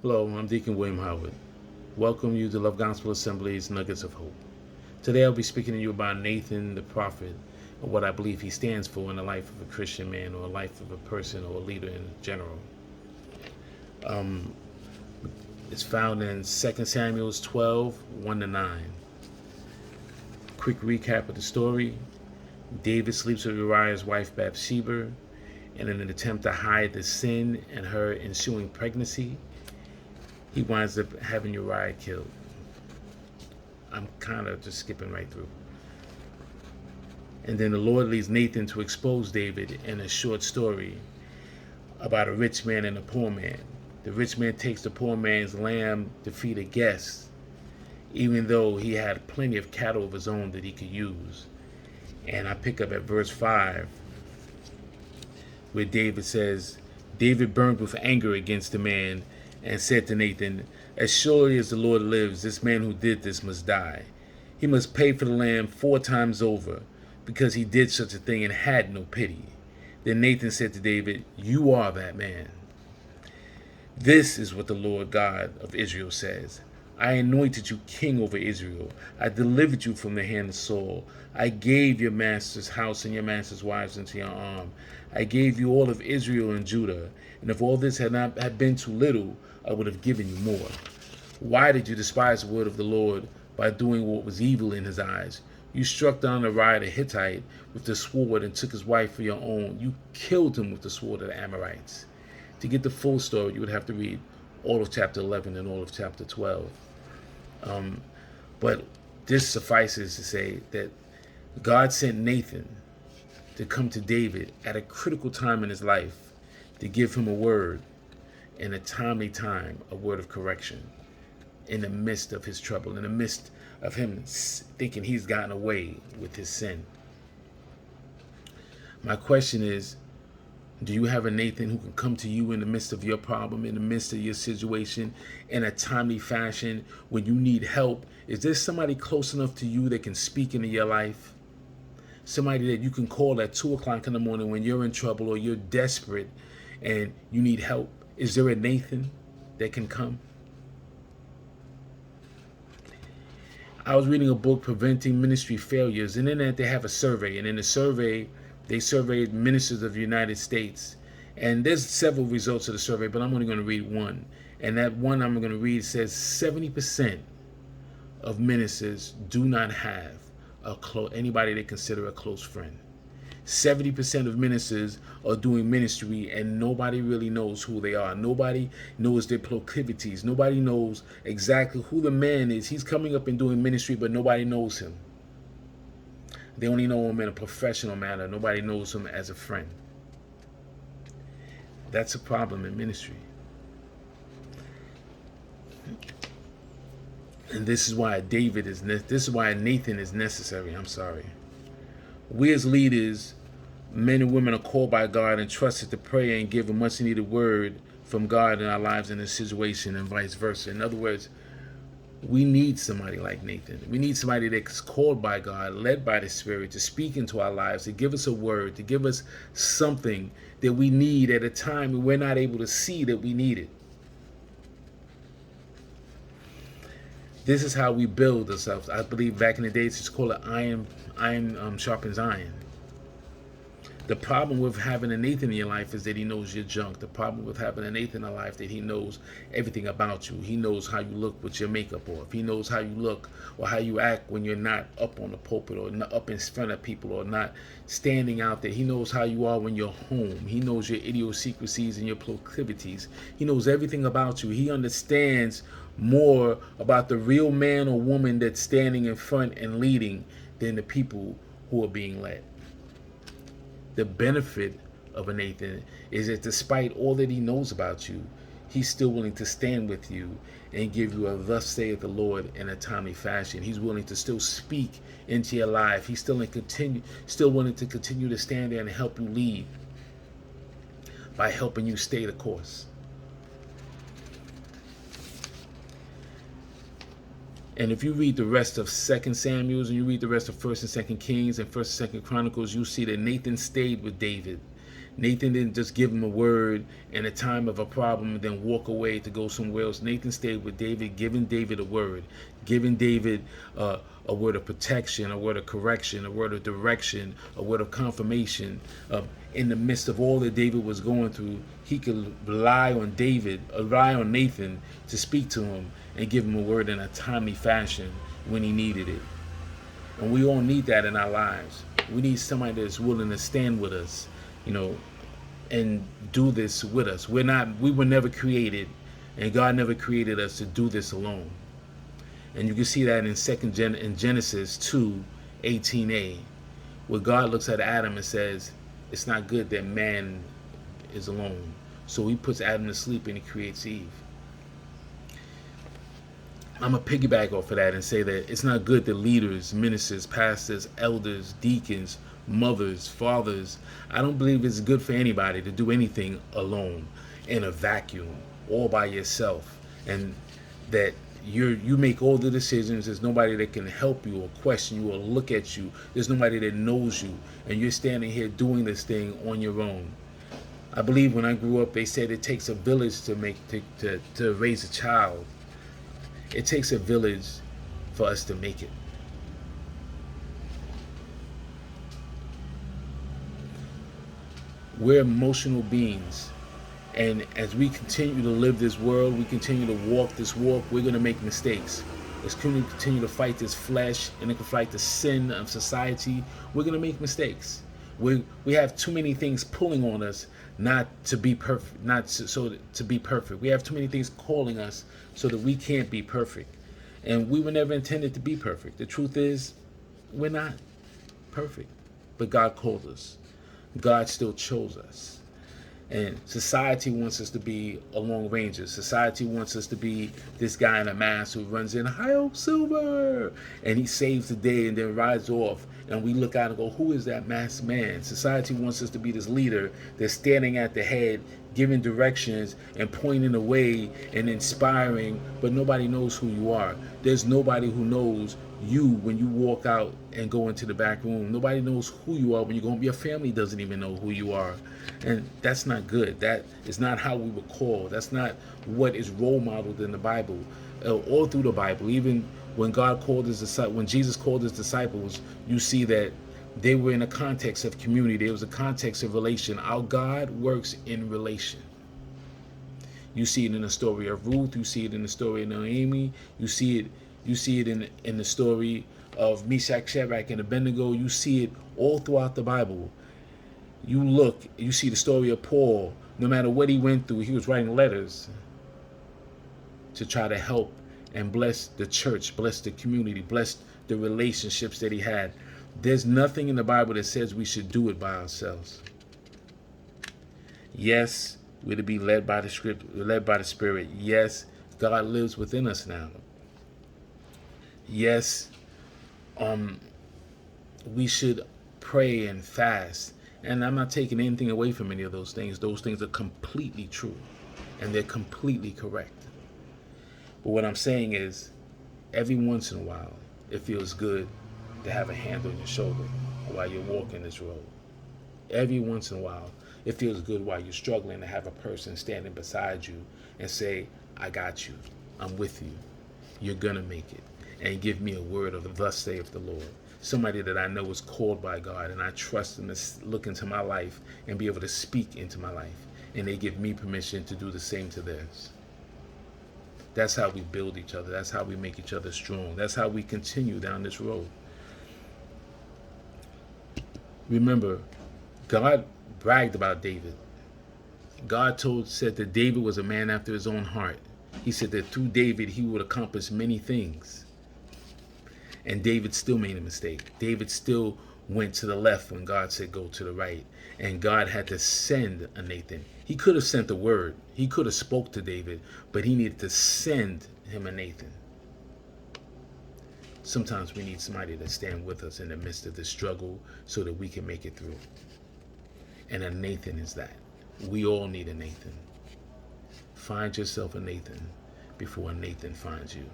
Hello, I'm Deacon William Howard. Welcome you to Love Gospel Assembly's Nuggets of Hope. Today I'll be speaking to you about Nathan the prophet, and what I believe he stands for in the life of a Christian man or a life of a person or a leader in general. It's found in 2 Samuel 12, 1-9. Quick recap of the story. David sleeps with Uriah's wife Bathsheba, and in an attempt to hide the sin and her ensuing pregnancy, he winds up having Uriah killed. I'm kind of just skipping right through. And then the Lord leads Nathan to expose David in a short story about a rich man and a poor man. The rich man takes the poor man's lamb to feed a guest, even though he had plenty of cattle of his own that he could use. And I pick up at verse 5, where David says, David burned with anger against the man and said to Nathan, as surely as the Lord lives, this man who did this must die. He must pay for the lamb 4 times over, because he did such a thing and had no pity. Then Nathan said to David, you are that man. This is what the Lord God of Israel says. I anointed you king over Israel. I delivered you from the hand of Saul. I gave your master's house and your master's wives into your arm. I gave you all of Israel and Judah. And if all this had been too little, I would have given you more. Why did you despise the word of the Lord by doing what was evil in his eyes? You struck down Uriah the Hittite with the sword and took his wife for your own. You killed him with the sword of the Amorites. To get the full story, you would have to read all of chapter 11 and all of chapter 12. But this suffices to say that God sent Nathan to come to David at a critical time in his life to give him a word in a timely time, a word of correction in the midst of his trouble, in the midst of him thinking he's gotten away with his sin. My question is, do you have a Nathan who can come to you in the midst of your problem, in the midst of your situation, in a timely fashion when you need help? Is there somebody close enough to you that can speak into your life? Somebody that you can call at 2 o'clock in the morning when you're in trouble or you're desperate and you need help? Is there a Nathan that can come? I was reading a book, Preventing Ministry Failures, and in that they have a survey. And in the survey, they surveyed ministers of the United States. And there's several results of the survey, but I'm only going to read one. And that one I'm going to read says 70% of ministers do not have anybody they consider a close friend. 70% of ministers are doing ministry and nobody really knows who they are. Nobody knows their proclivities. Nobody knows exactly who the man is. He's coming up and doing ministry, but nobody knows him. They only know him in a professional manner. Nobody knows him as a friend. That's a problem in ministry. And this is why Nathan is necessary. We as leaders, men and women, are called by God and trusted to pray and give a much needed word from God in our lives in this situation, and vice versa. In other words, we need somebody like Nathan. We need somebody that's called by God, led by the Spirit, to speak into our lives, to give us a word, to give us something that we need at a time when we're not able to see that we need it. This is how we build ourselves. I believe back in the days, it's called iron sharpens iron. The problem with having a Nathan in your life is that he knows your junk. The problem with having a Nathan in your life is that he knows everything about you. He knows how you look with your makeup off. He knows how you look or how you act when you're not up on the pulpit or not up in front of people or not standing out there. He knows how you are when you're home. He knows your idiosyncrasies and your proclivities. He knows everything about you. He understands more about the real man or woman that's standing in front and leading than the people who are being led. The benefit of a Nathan is that despite all that he knows about you, he's still willing to stand with you and give you a thus saith the Lord in a timely fashion. He's willing to still speak into your life. He's still willing to continue to stand there and help you lead by helping you stay the course. And if you read the rest of 2 Samuel and you read the rest of 1 and 2 Kings and 1 and 2 Chronicles, you see that Nathan stayed with David. Nathan didn't just give him a word in a time of a problem and then walk away to go somewhere else. Nathan stayed with David, giving David a word, giving David a word of protection, a word of correction, a word of direction, a word of confirmation. In the midst of all that David was going through, he could rely on Nathan to speak to him and give him a word in a timely fashion when he needed it. And we all need that in our lives. We need somebody that's willing to stand with us, and do this with us. We were never created, and God never created us to do this alone. And you can see that in Genesis 2:18a, where God looks at Adam and says, it's not good that man is alone. So he puts Adam to sleep and he creates Eve. I'm going to piggyback off of that and say that it's not good that leaders, ministers, pastors, elders, deacons, mothers, fathers, I don't believe it's good for anybody to do anything alone, in a vacuum, all by yourself, and that you make all the decisions. There's nobody that can help you or question you or look at you. There's nobody that knows you, and you're standing here doing this thing on your own. I believe when I grew up, they said it takes a village to raise a child. It takes a village for us to make it. We're emotional beings. And as we continue to live this world, we continue to walk this walk, we're going to make mistakes. As we continue to fight this flesh and to fight the sin of society, we're going to make mistakes. We have too many things pulling on us not to be perfect, to be perfect. We have too many things calling us so that we can't be perfect. And we were never intended to be perfect. The truth is, we're not perfect. But God called us. God still chose us. And society wants us to be a long ranger. Society wants us to be this guy in a mask who runs in, "Hi, Hope Silver," and he saves the day and then rides off. And we look out and go, who is that masked man? Society wants us to be this leader that's standing at the head, giving directions and pointing the way and inspiring, but nobody knows who you are. There's nobody who knows you when you walk out and go into the back room. Nobody knows who you are when you go home. Your family doesn't even know who you are. And that's not good. That is not how we were called. That's not what is role modeled in the Bible, all through the Bible. Even when when Jesus called his disciples, you see that they were in a context of community. There was a context of relation. Our God works in relation. You see it in the story of Ruth. You see it in the story of Naomi. You see it in the story of Meshach, Shadrach, and Abednego. You see it all throughout the Bible. You see the story of Paul. No matter what he went through, he was writing letters to try to help and bless the church, bless the community, bless the relationships that he had. There's nothing in the Bible that says we should do it by ourselves. Yes, we're to be led by the Spirit. Yes, God lives within us now. Yes, we should pray and fast. And I'm not taking anything away from any of those things. Those things are completely true, and they're completely correct. But what I'm saying is, every once in a while, it feels good to have a hand on your shoulder while you're walking this road. Every once in a while, it feels good while you're struggling to have a person standing beside you and say, I got you. I'm with you. You're going to make it. And give me a word of thus saith the Lord. Somebody that I know is called by God, and I trust them to look into my life and be able to speak into my life. And they give me permission to do the same to theirs. That's how we build each other. That's how we make each other strong. That's how we continue down this road. Remember, God bragged about David. God said that David was a man after his own heart. He said that through David, he would accomplish many things. And David still made a mistake. David still went to the left when God said go to the right. And God had to send a Nathan. He could have sent a word. He could have spoke to David, but he needed to send him a Nathan. Sometimes we need somebody to stand with us in the midst of the struggle so that we can make it through. And a Nathan is that. We all need a Nathan. Find yourself a Nathan before a Nathan finds you.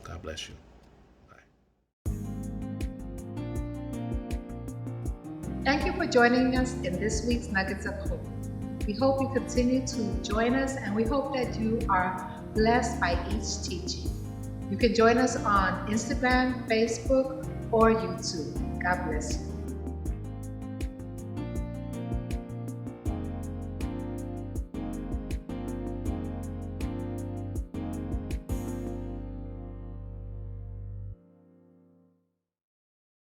God bless you. Thank you for joining us in this week's Nuggets of Hope. We hope you continue to join us, and we hope that you are blessed by each teaching. You can join us on Instagram, Facebook, or YouTube. God bless you.